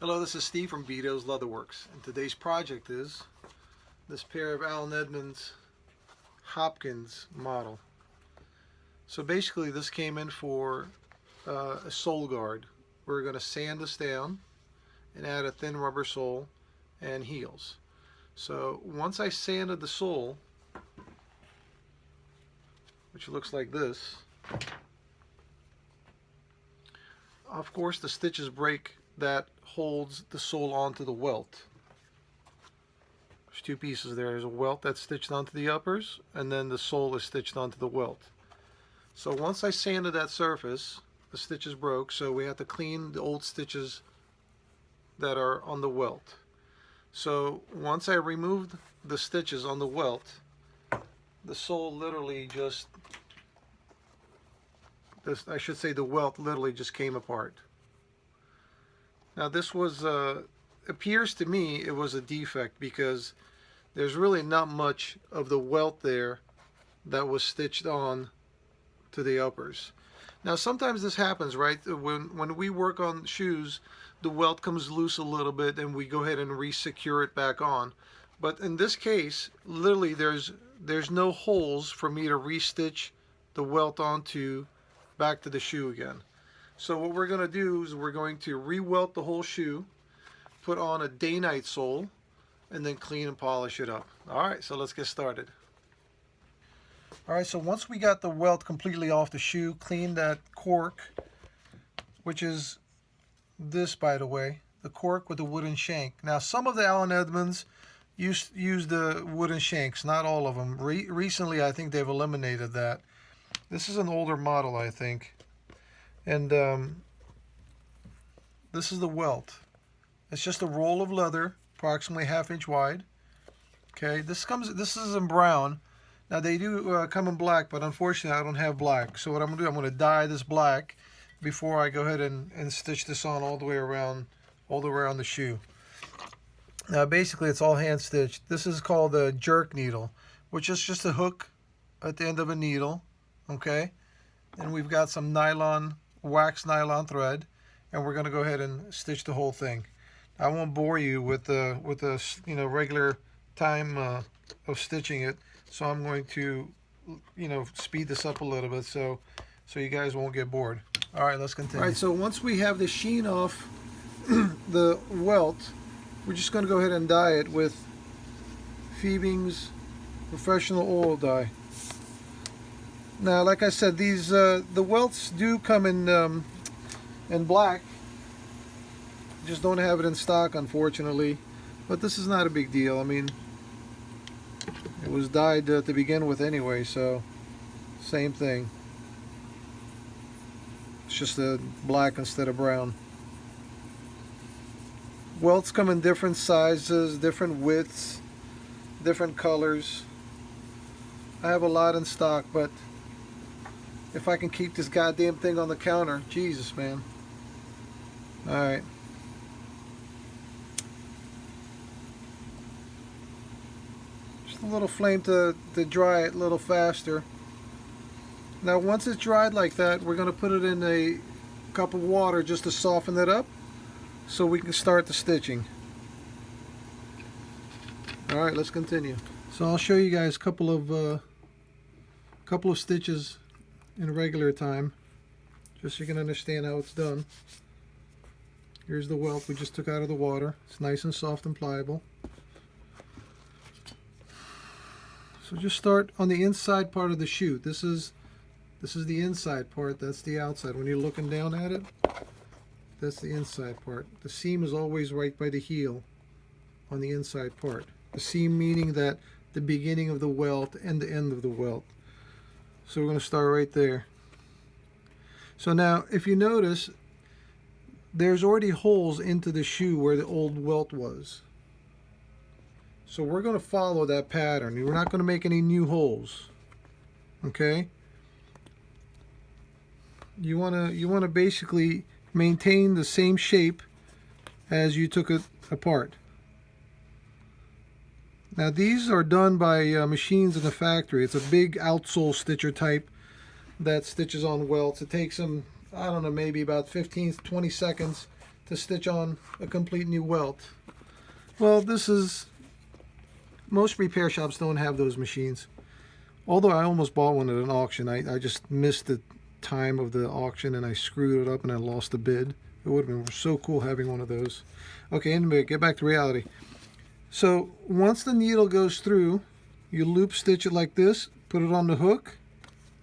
Hello, this is Steve from Vito's Leatherworks, and today's project is this pair of Edmonds Hopkins model. So basically this came in for a sole guard. We're going to sand this down and add a thin rubber sole and heels. So once I sanded the sole, which looks like this, of course the stitches break that holds the sole onto the welt. There's two pieces there. There's a welt that's stitched onto the uppers, and then the sole is stitched onto the welt. So once I sanded that surface, the stitches broke, so we have to clean the old stitches that are on the welt. So once I removed the stitches on the welt, the sole literally just, I should say the welt literally just came apart. Now this was, appears to me it was a defect because there's really not much of the welt there that was stitched on to the uppers. Now sometimes this happens, right? When we work on shoes, the welt comes loose a little bit and we go ahead and re-secure it back on. But in this case, literally there's no holes for me to re-stitch the welt onto back to the shoe again. So what we're going to do is we're going to re-welt the whole shoe, put on a day-night sole, and then clean and polish it up. Alright, so let's get started. Alright, so once we got the welt completely off the shoe, clean that cork, which is this, by the way, the cork with the wooden shank. Now some of the Edmonds use the wooden shanks, not all of them. Recently I think they've eliminated that. This is an older model, I think. And this is the welt. It's just a roll of leather, approximately 1/2 inch wide. Okay, this is in brown. Now they do come in black, but unfortunately I don't have black. So what I'm gonna do, I'm gonna dye this black before I go ahead and stitch this on all the way around the shoe. Now basically it's all hand stitched. This is called a jerk needle, which is just a hook at the end of a needle. Okay, and we've got some wax nylon thread, and we're going to go ahead and stitch the whole thing. I won't bore you with the regular time of stitching it, so I'm going to speed this up a little bit so you guys won't get bored. All right, let's continue. All right, so once we have the sheen off the welt, we're just going to go ahead and dye it with Phoebe's Professional Oil Dye. Now, like I said, these the welts do come in black. Just don't have it in stock, unfortunately. But this is not a big deal. I mean, it was dyed to begin with anyway, so same thing. It's just a black instead of brown. Welts come in different sizes, different widths, different colors. I have a lot in stock, but if I can keep this goddamn thing on the counter, Jesus, man. Alright. Just a little flame to dry it a little faster. Now once it's dried like that, we're going to put it in a cup of water just to soften it up so we can start the stitching. Alright, let's continue. So I'll show you guys a couple of stitches in regular time, just so you can understand how it's done. Here's the welt we just took out of the water. It's nice and soft and pliable. So just start on the inside part of the shoe. This is the inside part, that's the outside. When you're looking down at it, that's the inside part. The seam is always right by the heel on the inside part. The seam meaning that the beginning of the welt and the end of the welt. So we're going to start right there. So now if you notice, there's already holes into the shoe where the old welt was. So we're going to follow that pattern. We're not going to make any new holes. Okay? You want to basically maintain the same shape as you took it apart. Now these are done by machines in the factory. It's a big Outsole Stitcher type that stitches on welts. It takes them, I don't know, maybe about 15 to 20 seconds to stitch on a complete new welt. Well, most repair shops don't have those machines. Although I almost bought one at an auction. I just missed the time of the auction and I screwed it up and I lost the bid. It would have been so cool having one of those. Okay, anyway, get back to reality. So once the needle goes through, you loop stitch it like this, put it on the hook,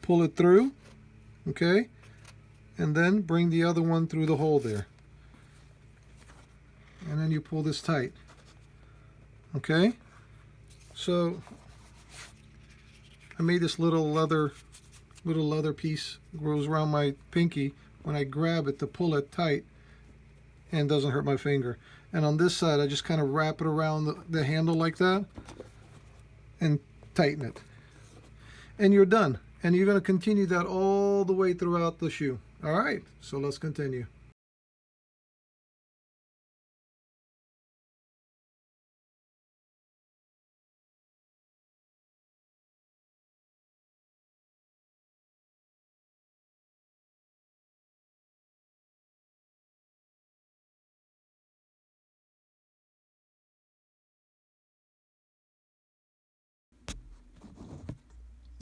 pull it through, okay, and then bring the other one through the hole there. And then you pull this tight. Okay, so I made this little leather piece, goes around my pinky. When I grab it to pull it tight and doesn't hurt my finger. And on this side I just kind of wrap it around the handle like that and tighten it. And you're done. And you're going to continue that all the way throughout the shoe. Alright, so let's continue.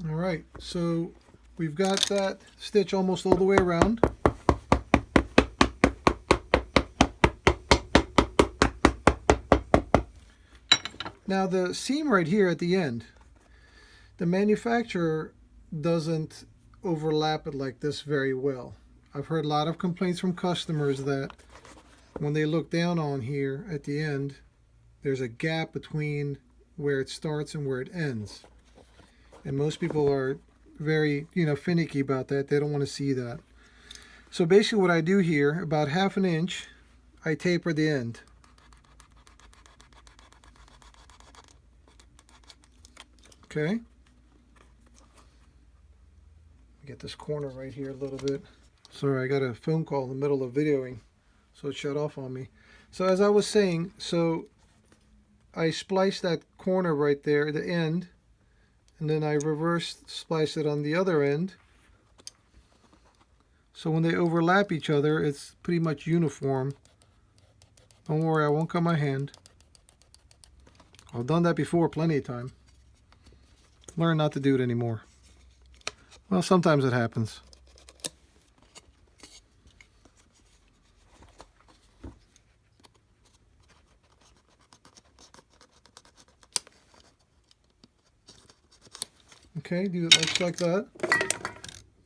All right, so we've got that stitch almost all the way around. Now the seam right here at the end, the manufacturer doesn't overlap it like this very well. I've heard a lot of complaints from customers that when they look down on here at the end, there's a gap between where it starts and where it ends. And most people are very, finicky about that. They don't want to see that. So basically what I do here, about 1/2 inch, I taper the end. Okay. Get this corner right here a little bit. Sorry, I got a phone call in the middle of videoing, so it shut off on me. So as I was saying, so I splice that corner right there, the end, and then I reverse splice it on the other end. So when they overlap each other, it's pretty much uniform. Don't worry, I won't cut my hand. I've done that before plenty of time. Learn not to do it anymore. Well, sometimes it happens. Okay, do it just like that.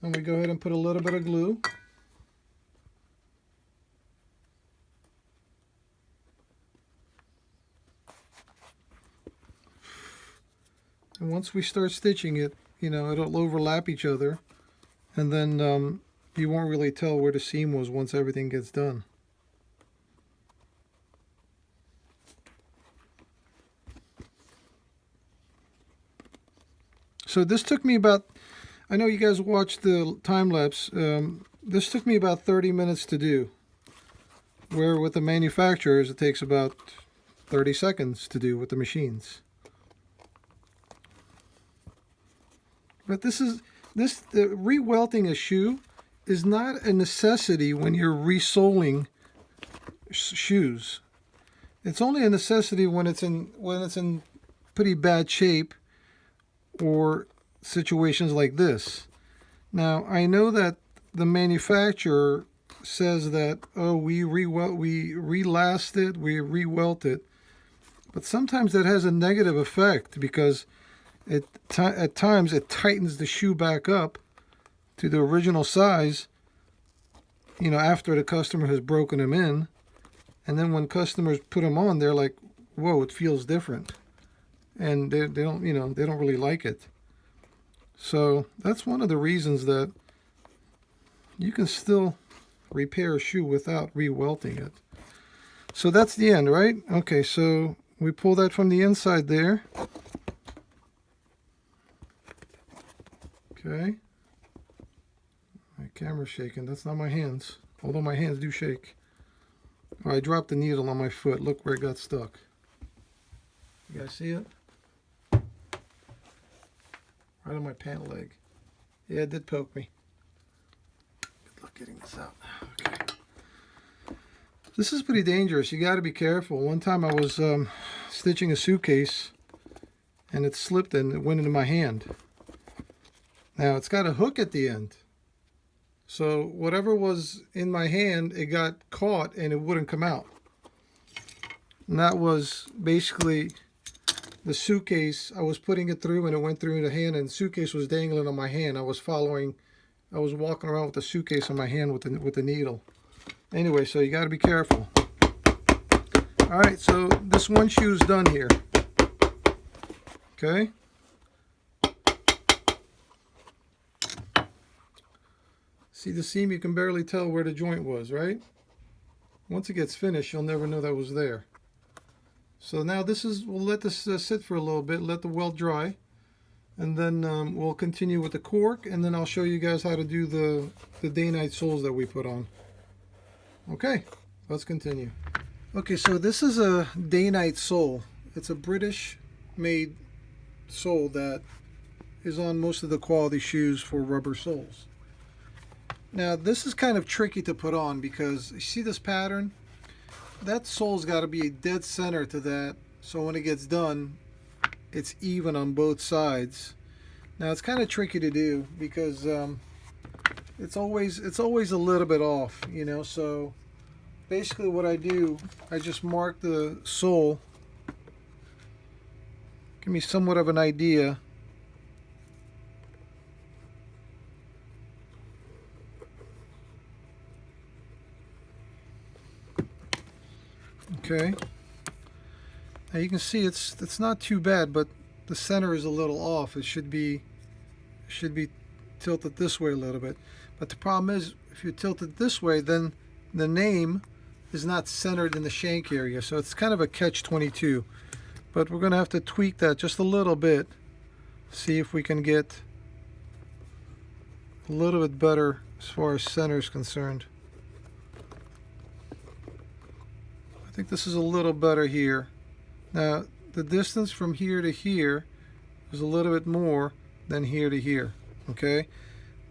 And we go ahead and put a little bit of glue. And once we start stitching it, it'll overlap each other. And then you won't really tell where the seam was once everything gets done. So this took me about, I know you guys watched the time lapse, this took me about 30 minutes to do, where with the manufacturers it takes about 30 seconds to do with the machines. But re-welting a shoe is not a necessity when you're resoling shoes. It's only a necessity when it's in pretty bad shape, or situations like this. Now I know that the manufacturer says that, oh, we re-last it, we re-welt it, but sometimes that has a negative effect because at times it tightens the shoe back up to the original size, after the customer has broken them in, and then when customers put them on, they're like, whoa, it feels different. And they don't really like it. So that's one of the reasons that you can still repair a shoe without re-welting it. So that's the end, right? Okay, so we pull that from the inside there. Okay. My camera's shaking. That's not my hands, although my hands do shake. Oh, I dropped the needle on my foot. Look where it got stuck. You guys see it? Right on my pant leg. Yeah, it did poke me. Good luck getting this out. Okay. This is pretty dangerous. You got to be careful. One time I was stitching a suitcase and it slipped and it went into my hand. Now it's got a hook at the end. So whatever was in my hand, it got caught and it wouldn't come out. And that was basically the suitcase. I was putting it through and it went through the hand, and the suitcase was dangling on my hand. I was walking around with the suitcase on my hand with the needle. Anyway, so you got to be careful. All right, so this one shoe is done here. Okay. See the seam? You can barely tell where the joint was, right? Once it gets finished, you'll never know that was there. So now we'll let this sit for a little bit, let the welt dry, and then we'll continue with the cork, and then I'll show you guys how to do the day-night soles that we put on. Okay, let's continue. Okay, so this is a day-night sole. It's a British-made sole that is on most of the quality shoes for rubber soles. Now, this is kind of tricky to put on because you see this pattern? That sole's got to be dead center to that, so when it gets done, it's even on both sides. Now, it's kind of tricky to do because it's always a little bit off, you know. So basically what I do, I just mark the sole, give me somewhat of an idea. Okay, now you can see it's not too bad, but the center is a little off. It should be tilted this way a little bit. But the problem is, if you tilt it this way, then the name is not centered in the shank area. So it's kind of a catch-22. But we're going to have to tweak that just a little bit. See if we can get a little bit better as far as center is concerned. I think this is a little better here. Now the distance from here to here is a little bit more than here to here. Okay,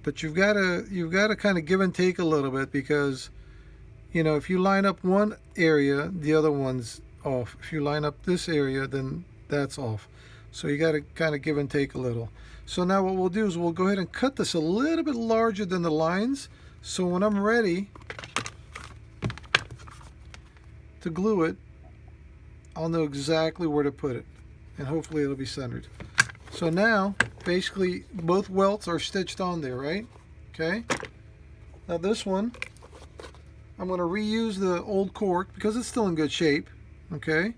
but you've got to kind of give and take a little bit, because you know, if you line up one area, the other one's off. If you line up this area, then that's off. So you got to kind of give and take a little. So now what we'll do is we'll go ahead and cut this a little bit larger than the lines, so when I'm ready to glue it, I'll know exactly where to put it, and hopefully it'll be centered. So now basically both welts are stitched on there, right? Okay, now this one I'm going to reuse the old cork because it's still in good shape. Okay,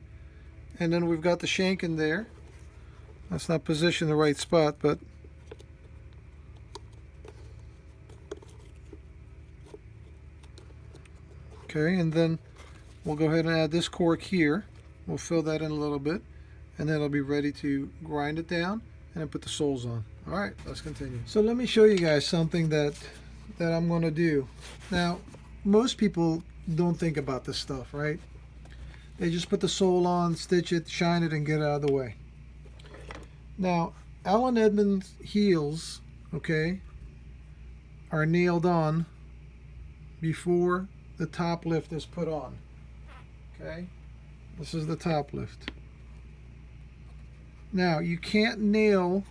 and then we've got the shank in there. That's not positioned in the right spot, but okay, and then we'll go ahead and add this cork here. We'll fill that in a little bit, and then it'll be ready to grind it down and then put the soles on. All right, let's continue. So let me show you guys something that I'm going to do. Now, most people don't think about this stuff, right? They just put the sole on, stitch it, shine it, and get it out of the way. Now, Allen Edmonds heels, okay, are nailed on before the top lift is put on. Okay, this is the top lift. Now, you can't nail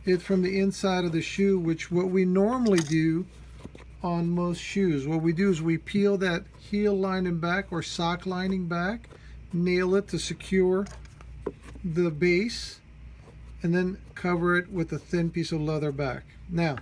it from the inside of the shoe, which what we normally do on most shoes. What we do is we peel that heel lining back or sock lining back, nail it to secure the base, and then cover it with a thin piece of leather back. Now,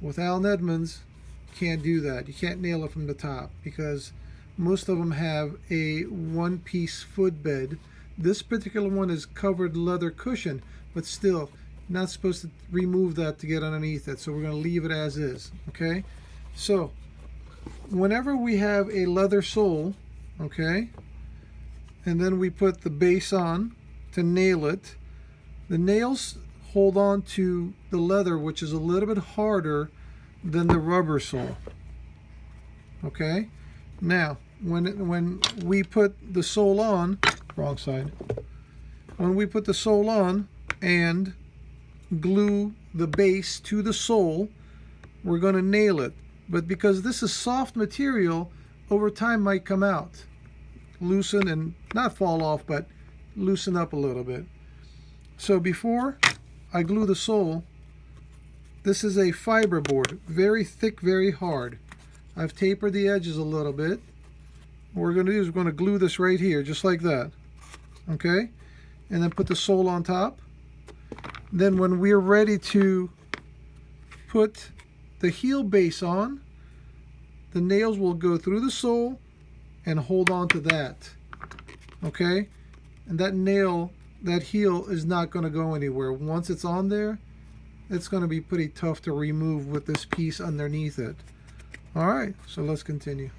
with Allen Edmonds, you can't do that. You can't nail it from the top because most of them have a one-piece footbed. This particular one is covered leather cushion, but still not supposed to remove that to get underneath it, so we're going to leave it as is. Okay, so whenever we have a leather sole, okay, and then we put the base on to nail it, the nails hold on to the leather, which is a little bit harder than the rubber sole. Okay, now when we put the sole on, wrong side, when we put the sole on and glue the base to the sole, we're going to nail it. But because this is soft material, over time might come out, loosen and not fall off, but loosen up a little bit. So before I glue the sole, this is a fiber board, very thick, very hard. I've tapered the edges a little bit. What we're going to do is we're going to glue this right here, just like that. Okay? And then put the sole on top. Then when we're ready to put the heel base on, the nails will go through the sole and hold on to that. Okay? And that nail, that heel is not going to go anywhere. Once it's on there, it's going to be pretty tough to remove with this piece underneath it. Alright, so let's continue.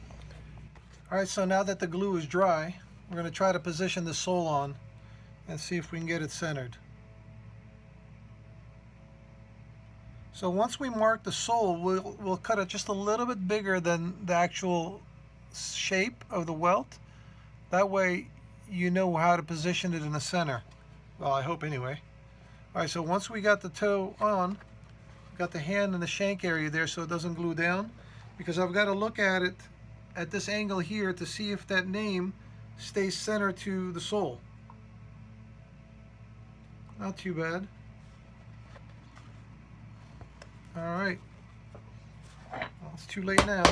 Alright, so now that the glue is dry, we're going to try to position the sole on and see if we can get it centered. So once we mark the sole, we'll cut it just a little bit bigger than the actual shape of the welt. That way you know how to position it in the center. Well, I hope anyway. Alright, so once we got the toe on, got the hand in the shank area there so it doesn't glue down, because I've got to look at it at this angle here to see if that name stays centered to the sole. Not too bad. Alright. Well, it's too late now.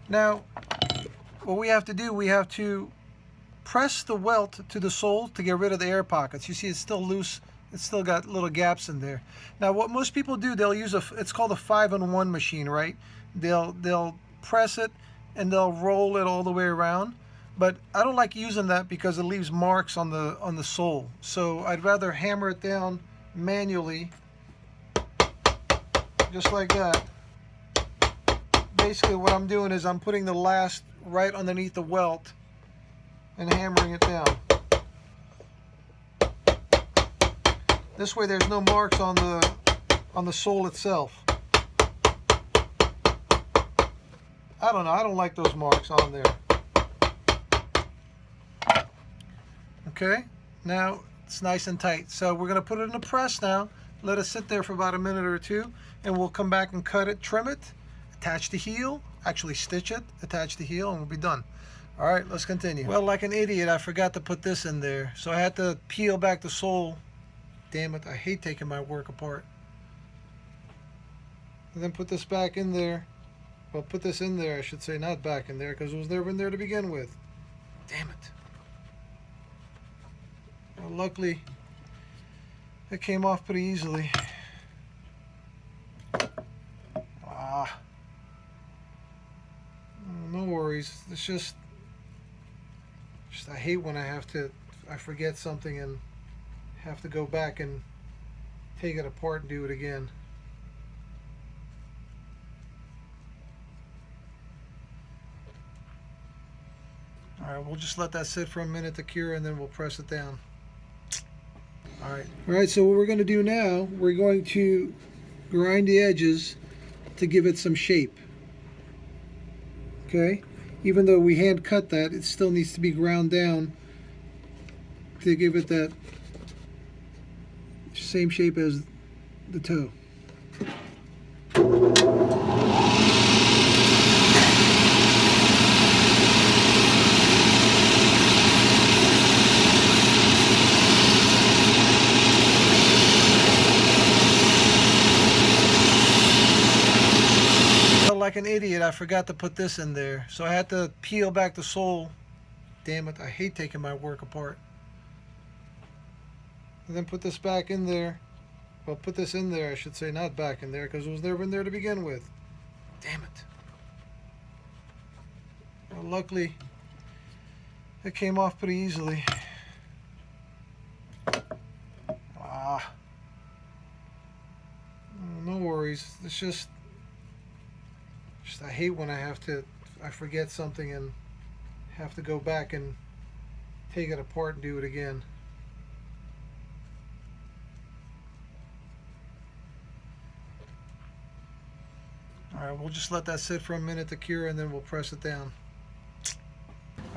Now, what we have to do, we have to press the welt to the sole to get rid of the air pockets. You see it's still loose. It's still got little gaps in there. Now, what most people do, they'll use it's called a 5-in-1 machine, right? They'll press it and they'll roll it all the way around. But I don't like using that because it leaves marks on the sole. So I'd rather hammer it down manually, just like that. Basically what I'm doing is I'm putting the last right underneath the welt and hammering it down. This way there's no marks on the sole itself. I don't know, I don't like those marks on there. Okay, now it's nice and tight. So we're going to put it in a press now, let it sit there for about a minute or two, and we'll come back and cut it, trim it, attach the heel, actually stitch it, attach the heel, and we'll be done. Alright, let's continue. Well, like an idiot, I forgot to put this in there. So I had to peel back the sole. Damn it, I hate taking my work apart. And then put this back in there. Well, put this in there, I should say, not back in there, because it was never in there to begin with. Damn it. Well, luckily, it came off pretty easily. No worries. It's just I hate when I forget something and have to go back and take it apart and do it again. Alright, we'll just let that sit for a minute to cure and then we'll press it down. Alright, so what we're going to do now, we're going to grind the edges to give it some shape. Okay, even though we hand cut that, it still needs to be ground down to give it that same shape as the toe. Like an idiot, I forgot to put this in there. So I had to peel back the sole. Damn it, I hate taking my work apart. And then put this back in there. Well, put this in there, I should say, not back in there, because it was never in there to begin with. Damn it. Well, luckily, it came off pretty easily. No worries. It's just I hate when I forget something and have to go back and take it apart and do it again. Alright, we'll just let that sit for a minute to cure and then we'll press it down.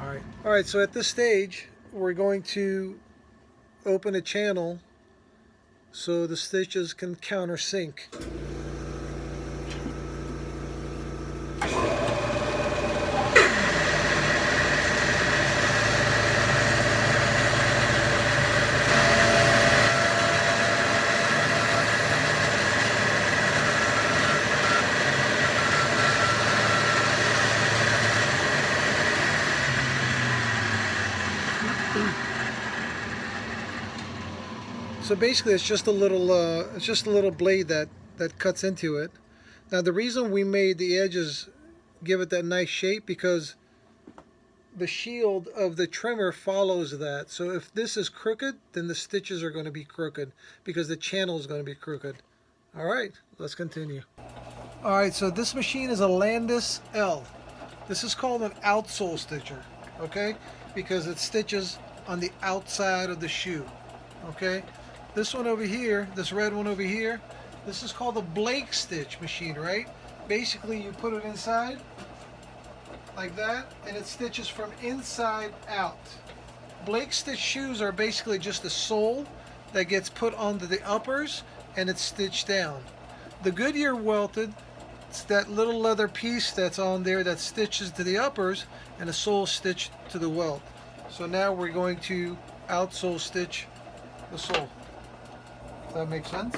All right, so at this stage, we're going to open a channel so the stitches can countersink. So basically, it's just a little blade that cuts into it. Now the reason we made the edges give it that nice shape because the shield of the trimmer follows that. So if this is crooked, then the stitches are going to be crooked because the channel is going to be crooked. All right, let's continue. All right, so this machine is a Landis L. This is called an outsole stitcher, okay? Because it stitches on the outside of the shoe, okay? This one over here, this red one over here, this is called a Blake stitch machine, right? Basically, you put it inside like that, and it stitches from inside out. Blake stitch shoes are basically just a sole that gets put onto the uppers, and it's stitched down. The Goodyear welted, it's that little leather piece that's on there that stitches to the uppers, and a sole stitched to the welt. So now we're going to outsole stitch the sole. Does that make sense?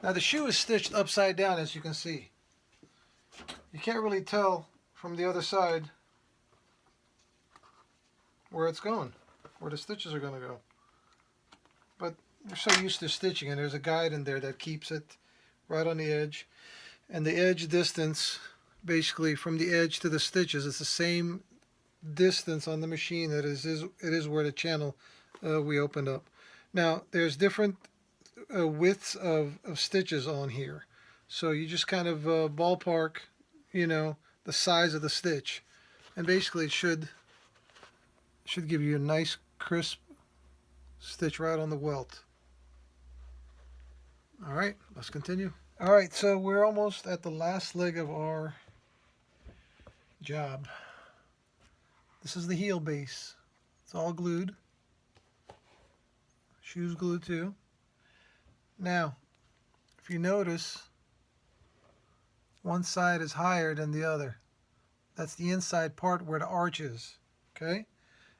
Now the shoe is stitched upside down, as you can see. You can't really tell from the other side where it's going, where the stitches are going to go. But we're so used to stitching, and there's a guide in there that keeps it right on the edge. And the edge distance, basically from the edge to the stitches, it's the same distance on the machine that it is where the channel we opened up. Now there's different widths of stitches on here, so you just kind of ballpark, you know, the size of the stitch, and basically it should give you a nice crisp stitch right on the welt. All right, let's continue. All right, so we're almost at the last leg of our job. This is the heel base. It's all glued. Shoe's glued too. Now, if you notice, one side is higher than the other. That's the inside part where the arch is. Okay?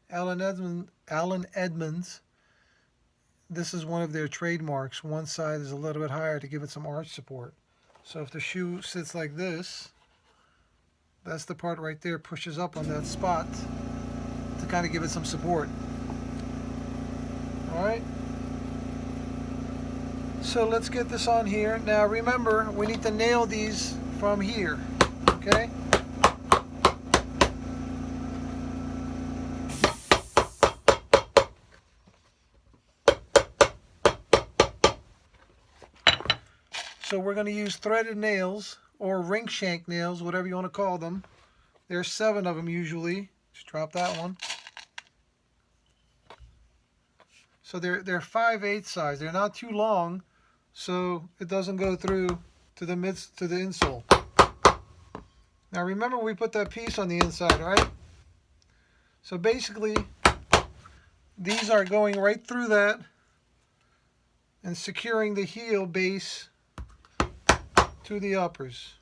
Allen Edmonds, this is one of their trademarks. One side is a little bit higher to give it some arch support. So if the shoe sits like this, that's the part right there pushes up on that spot to kind of give it some support. All right? So let's get this on here. Now remember, we need to nail these from here, okay? So we're going to use threaded nails or ring shank nails, whatever you want to call them. There's 7 of them usually. Just drop that one. So they're 5/8 size. They're not too long, so it doesn't go through to the insole. Now remember, we put that piece on the inside, right? So basically, these are going right through that and securing the heel base to the uppers.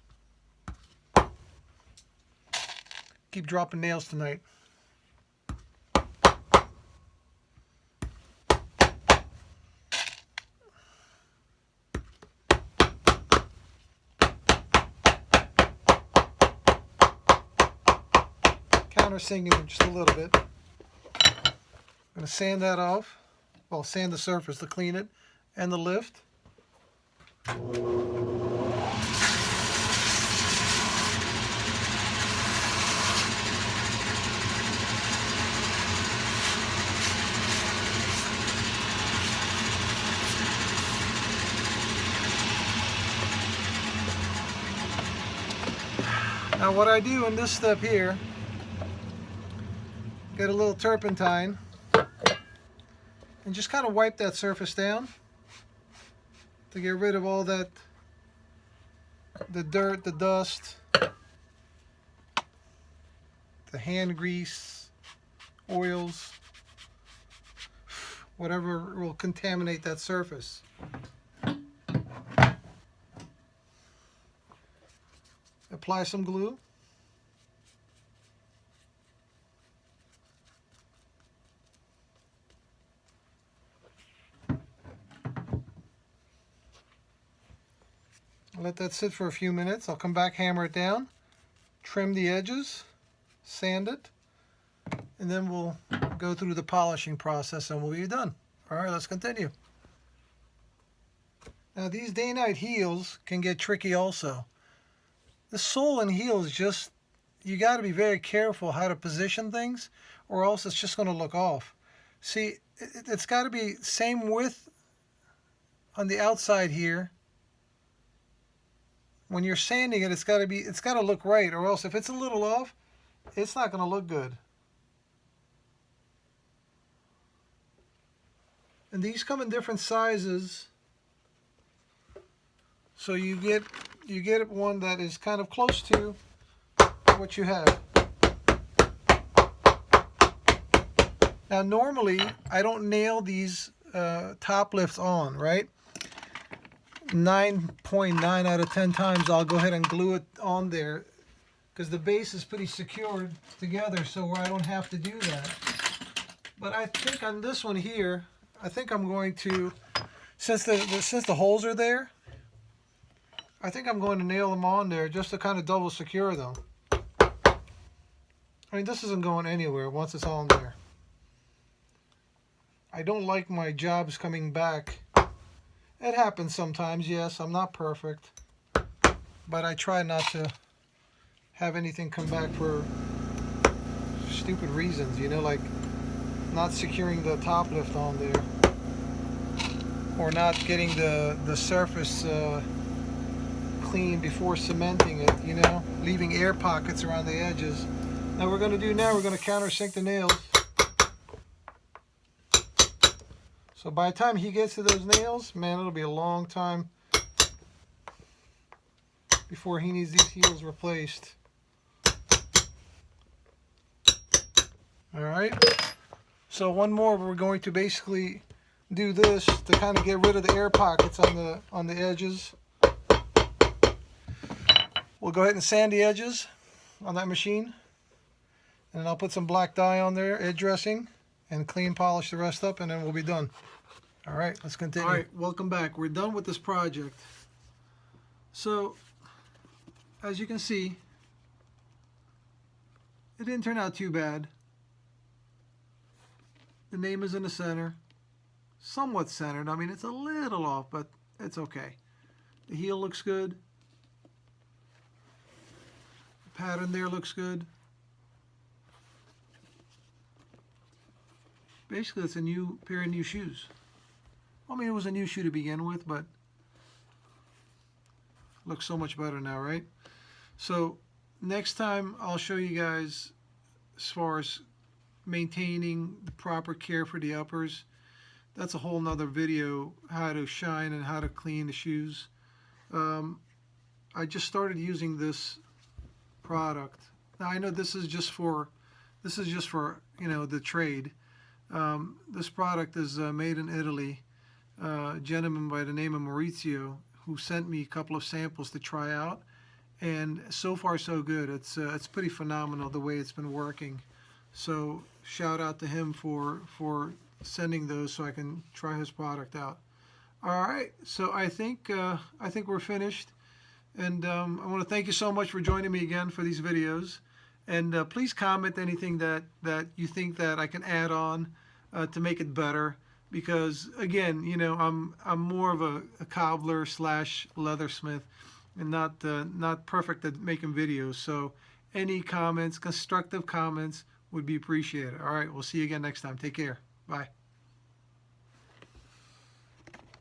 Keep dropping nails tonight. Countersinking them just a little bit. I'm going to sand that off. Well, sand the surface to clean it, and the lift. Now what I do in this step here, get a little turpentine and just kind of wipe that surface down to get rid of all that, the dirt, the dust, the hand grease, oils, whatever will contaminate that surface. Apply some glue. Let that sit for a few minutes. I'll come back, hammer it down, trim the edges, sand it, and then we'll go through the polishing process and we'll be done. All right, let's continue. Now these day-night heels can get tricky also. The sole and heel is just, you got to be very careful how to position things or else it's just going to look off. See, it's got to be same width on the outside here. When you're sanding it, it's got to look right, or else if it's a little off, it's not going to look good. And these come in different sizes. So you get one that is kind of close to what you have. Now normally I don't nail these top lifts on, right? 9.9 out of 10 times I'll go ahead and glue it on there because the base is pretty secured together, so where I don't have to do that. But I think on this one here, I think I'm going to, since the holes are there, I think I'm going to nail them on there just to kind of double secure them. I mean, this isn't going anywhere once it's on there. I don't like my jobs coming back. It happens sometimes, yes, I'm not perfect. But I try not to have anything come back for stupid reasons, you know, like not securing the top lift on there. Or not getting the surface clean before cementing it, you know, leaving air pockets around the edges. Now we're going to countersink the nails. So by the time he gets to those nails, man, it'll be a long time before he needs these heels replaced. All right. So one more, we're going to basically do this to kind of get rid of the air pockets on the edges. We'll go ahead and sand the edges on that machine, and then I'll put some black dye on there, edge dressing, and clean polish the rest up, and then we'll be done. All right, let's continue. All right, welcome back. We're done with this project. So, as you can see, it didn't turn out too bad. The name is in the center, somewhat centered. I mean, it's a little off, but it's okay. The heel looks good. The pattern there looks good. Basically, it's a new pair of new shoes. I mean, it was a new shoe to begin with, but looks so much better now, right? So next time I'll show you guys as far as maintaining the proper care for the uppers. That's a whole nother video, how to shine and how to clean the shoes. I just started using this product. Now I know this is just for you know, the trade. This product is made in Italy. A gentleman by the name of Maurizio who sent me a couple of samples to try out, and so far so good. It's pretty phenomenal the way it's been working. So shout out to him for sending those so I can try his product out. All right, so I think we're finished, and I want to thank you so much for joining me again for these videos. And please comment anything that you think that I can add on to make it better. because again, you know, I'm more of a cobbler slash leathersmith, and not perfect at making videos. So any comments, constructive comments would be appreciated. All right, we'll see you again next time. Take care. Bye.